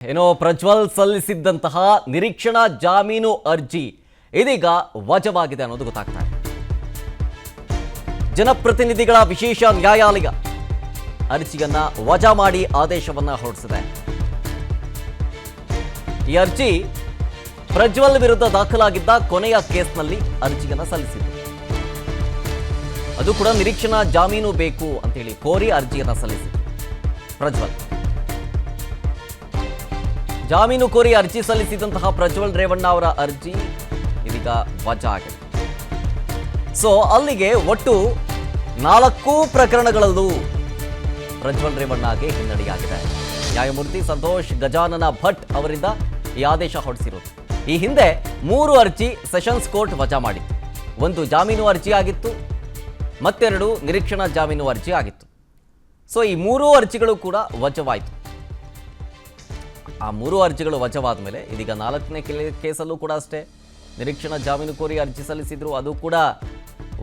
ಏನೋ ಪ್ರಜ್ವಲ್ ಸಲ್ಲಿಸಿದ್ದಂತಹ ನಿರೀಕ್ಷಣಾ ಜಾಮೀನು ಅರ್ಜಿ ಇದೀಗ ವಜವಾಗಿದೆ ಅನ್ನೋದು ಗೊತ್ತಾಗ್ತಾ ಇದೆ. ಜನಪ್ರತಿನಿಧಿಗಳ ವಿಶೇಷ ನ್ಯಾಯಾಲಯ ಅರ್ಜಿಯನ್ನ ವಜಾ ಮಾಡಿ ಆದೇಶವನ್ನ ಹೊರಡಿಸಿದೆ. ಈ ಅರ್ಜಿ ಪ್ರಜ್ವಲ್ ವಿರುದ್ಧ ದಾಖಲಾಗಿದ್ದ ಕೊನೆಯ ಕೇಸ್ನಲ್ಲಿ ಅರ್ಜಿಯನ್ನ ಸಲ್ಲಿಸಿದೆ. ಅದು ಕೂಡ ನಿರೀಕ್ಷಣಾ ಜಾಮೀನು ಬೇಕು ಅಂತೇಳಿ ಕೋರಿ ಅರ್ಜಿಯನ್ನ ಸಲ್ಲಿಸಿದೆ ಪ್ರಜ್ವಲ್. ಜಾಮೀನು ಕೋರಿ ಅರ್ಜಿ ಸಲ್ಲಿಸಿದಂತಹ ಪ್ರಜ್ವಲ್ ರೇವಣ್ಣ ಅವರ ಅರ್ಜಿ ಇದೀಗ ವಜಾ ಆಗಿದೆ. ಸೊ ಅಲ್ಲಿಗೆ ಒಟ್ಟು 4 ಪ್ರಕರಣಗಳಲ್ಲೂ ಪ್ರಜ್ವಲ್ ರೇವಣ್ಣಗೆ ಹಿನ್ನಡೆಯಾಗಿದೆ. ನ್ಯಾಯಮೂರ್ತಿ ಸಂತೋಷ್ ಗಜಾನನ ಭಟ್ ಅವರಿಂದ ಈ ಆದೇಶ ಹೊರಡಿಸಿರೋದು. ಈ ಹಿಂದೆ 3 ಅರ್ಜಿ ಸೆಷನ್ಸ್ ಕೋರ್ಟ್ ವಜಾ ಮಾಡಿತ್ತು. 1 ಜಾಮೀನು ಅರ್ಜಿ ಆಗಿತ್ತು, ಮತ್ತೆರಡು ನಿರೀಕ್ಷಣಾ ಜಾಮೀನು ಅರ್ಜಿ ಆಗಿತ್ತು. ಸೊ ಈ 3 ಅರ್ಜಿಗಳು ಕೂಡ ವಜವಾಯಿತು. ಆ 3 ಅರ್ಜಿಗಳು ವಜವಾದ ಮೇಲೆ ಇದೀಗ 4ನೇ ಕೇಸಲ್ಲೂ ಕೂಡ ಅಷ್ಟೇ ನಿರೀಕ್ಷಣಾ ಜಾಮೀನು ಕೋರಿ ಅರ್ಜಿ ಸಲ್ಲಿಸಿದ್ರು, ಅದು ಕೂಡ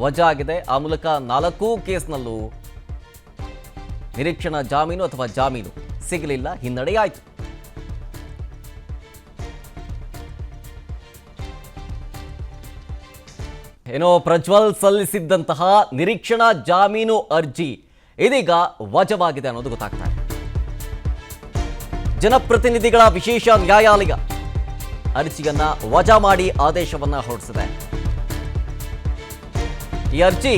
ವಜಾ ಆಗಿದೆ. ಆ ಮೂಲಕ 4 ಕೇಸ್ನಲ್ಲೂ ನಿರೀಕ್ಷಣಾ ಜಾಮೀನು ಅಥವಾ ಜಾಮೀನು ಸಿಗಲಿಲ್ಲ, ಹಿನ್ನಡೆಯಾಯಿತು. ಏನೋ ಪ್ರಜ್ವಲ್ ಸಲ್ಲಿಸಿದ್ದಂತಹ ನಿರೀಕ್ಷಣಾ ಜಾಮೀನು ಅರ್ಜಿ ಇದೀಗ ವಜವಾಗಿದೆ ಅನ್ನೋದು ಗೊತ್ತಾಗ್ತಾ ಇದೆ. ಜನಪ್ರತಿನಿಧಿಗಳ ವಿಶೇಷ ನ್ಯಾಯಾಲಯ ಅರ್ಜಿಯನ್ನ ವಜಾ ಮಾಡಿ ಆದೇಶವನ್ನ ಹೊರಡಿಸಿದೆ. ಈ ಅರ್ಜಿ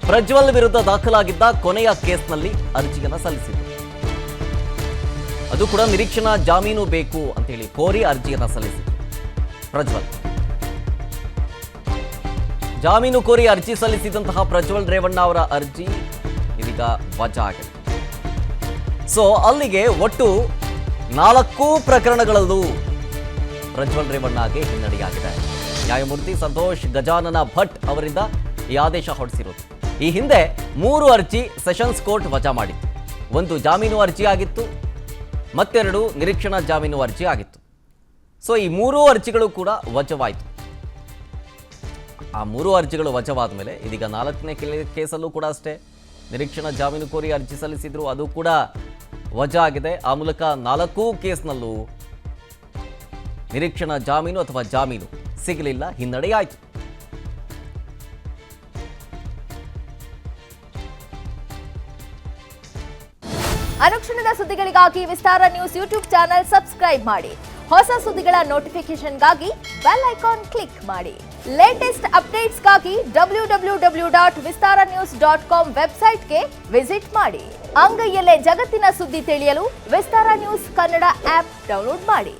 ಪ್ರಜ್ವಲ್ ವಿರುದ್ಧ ದಾಖಲಾಗಿದ್ದ ಕೊನೆಯ ಕೇಸ್ನಲ್ಲಿ ಅರ್ಜಿಯನ್ನ ಸಲ್ಲಿಸಿದೆ. ಅದು ಕೂಡ ನಿರೀಕ್ಷಣಾ ಜಾಮೀನು ಬೇಕು ಅಂತೇಳಿ ಕೋರಿ ಅರ್ಜಿಯನ್ನ ಸಲ್ಲಿಸಿದೆ ಪ್ರಜ್ವಲ್. ಜಾಮೀನು ಕೋರಿ ಅರ್ಜಿ ಸಲ್ಲಿಸಿದಂತಹ ಪ್ರಜ್ವಲ್ ರೇವಣ್ಣ ಅವರ ಅರ್ಜಿ ಇದೀಗ ವಜಾ ಆಗಿದೆ. ಸೊ ಅಲ್ಲಿಗೆ ಒಟ್ಟು 4 ಪ್ರಕರಣಗಳಲ್ಲೂ ಪ್ರಜ್ವಲ್ ರೇವಣ್ಣಗೆ ಹಿನ್ನಡೆಯಾಗಿದೆ. ನ್ಯಾಯಮೂರ್ತಿ ಸಂತೋಷ್ ಗಜಾನನ ಭಟ್ ಅವರಿಂದ ಈ ಆದೇಶ ಹೊರಡಿಸಿರೋದು. ಈ ಹಿಂದೆ 3 ಅರ್ಜಿ ಸೆಷನ್ಸ್ ಕೋರ್ಟ್ ವಜಾ ಮಾಡಿತ್ತು. 1 ಜಾಮೀನು ಅರ್ಜಿ ಆಗಿತ್ತು, ಮತ್ತೆರಡು ನಿರೀಕ್ಷಣಾ ಜಾಮೀನು ಅರ್ಜಿ ಆಗಿತ್ತು. ಸೊ ಈ 3 ಅರ್ಜಿಗಳು ಕೂಡ ವಜವಾಯಿತು. ಆ 3 ಅರ್ಜಿಗಳು ವಜವಾದ ಮೇಲೆ ಇದೀಗ 4ನೇ ಕೇಸಲ್ಲೂ ಕೂಡ ಅಷ್ಟೇ ನಿರೀಕ್ಷಣಾ ಜಾಮೀನು ಕೋರಿ ಅರ್ಜಿ ಸಲ್ಲಿಸಿದ್ರು, ಅದು ಕೂಡ ವಜಾ ಆಗಿದೆ. ಆ ಮೂಲಕ 4 ಕೇಸ್ನಲ್ಲೂ ನಿರೀಕ್ಷಣಾ ಜಾಮೀನು ಅಥವಾ ಜಾಮೀನು ಸಿಗಲಿಲ್ಲ, ಹಿನ್ನಡೆಯಾಯಿತು. ಅನುಕ್ಷಣದ ಸುದ್ದಿಗಳಿಗಾಗಿ ವಿಸ್ತಾರ ನ್ಯೂಸ್ ಯೂಟ್ಯೂಬ್ ಚಾನೆಲ್ ಸಬ್ಸ್ಕ್ರೈಬ್ ಮಾಡಿ. ಹೊಸ ಸುದ್ದಿಗಳ ನೋಟಿಫಿಕೇಶನ್ಗಾಗಿ ಬೆಲ್ ಐಕಾನ್ ಕ್ಲಿಕ್ ಮಾಡಿ. ಲೇಟೆಸ್ಟ್ ಅಪ್ಡೇಟ್ಸ್ಗಾಗಿ www.vistaranews.com ವೆಬ್ಸೈಟ್ಗೆ ವಿಸಿಟ್ ಮಾಡಿ. ಅಂಗೈಯಲ್ಲೇ ಜಗತ್ತಿನ ಸುದ್ದಿ ತಿಳಿಯಲು ವಿಸ್ತಾರ ನ್ಯೂಸ್ ಕನ್ನಡ ಆಪ್ ಡೌನ್ಲೋಡ್ ಮಾಡಿ.